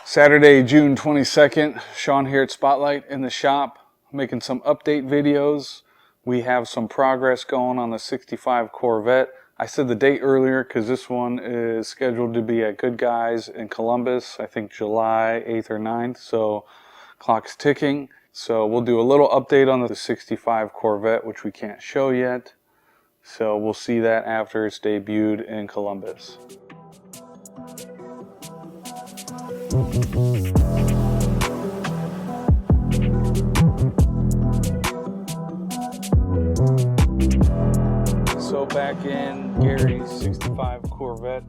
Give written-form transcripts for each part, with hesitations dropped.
Saturday, June 22nd, Sean here at Spotlight in the shop, making some update videos. We have some progress going on the 65 Corvette. I said the date earlier because this one is scheduled to be at Goodguys in Columbus, I think July 8th or 9th, so clock's ticking. So we'll do a little update on the 65 Corvette, which we can't show yet. So we'll see that after it's debuted in Columbus. So back in Gary's 65 Corvette,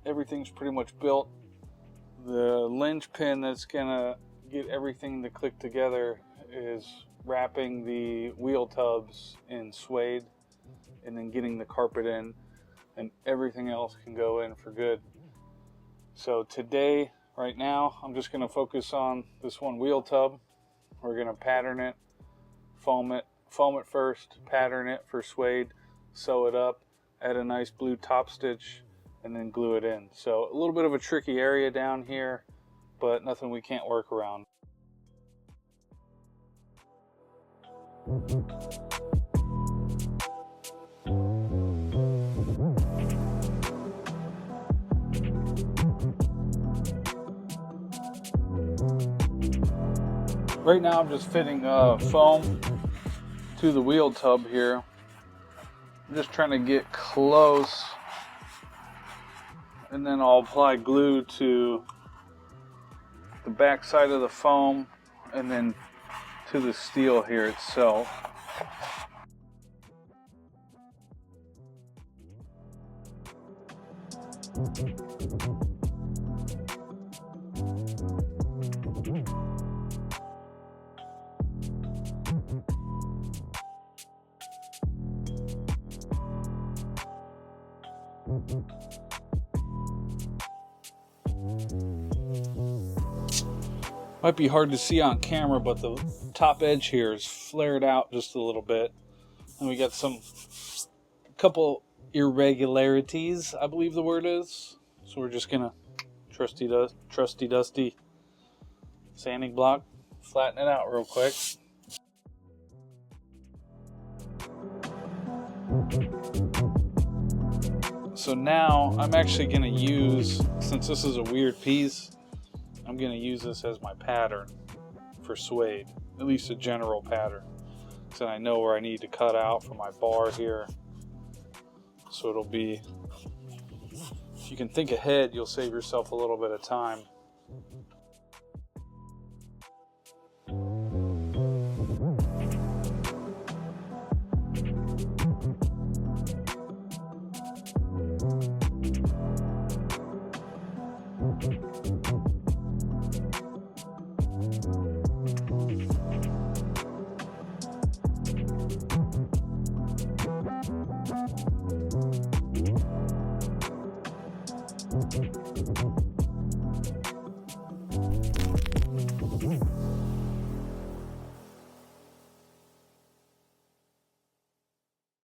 everything's pretty much built. The linchpin that's gonna get everything to click together is wrapping the wheel tubs in suede and then getting the carpet in, and everything else can go in for good. So today, right now, I'm just going to focus on this one wheel tub. We're going to pattern it, foam it first, pattern it for suede, sew it up, add a nice blue top stitch, and then glue it in. So a little bit of a tricky area down here, but nothing we can't work around. Right now I'm just fitting foam to the wheel tub here. I'm just trying to get close, and then I'll apply glue to the back side of the foam and then to the steel here itself. Might be hard to see on camera, but the top edge here is flared out just a little bit. And we got a couple irregularities, I believe the word is. So we're just gonna trusty dusty sanding block, flatten it out real quick. So now I'm actually gonna use, since this is a weird piece, I'm going to use this as my pattern for suede, at least a general pattern. So I know where I need to cut out for my bar here. So it'll be, if you can think ahead, you'll save yourself a little bit of time.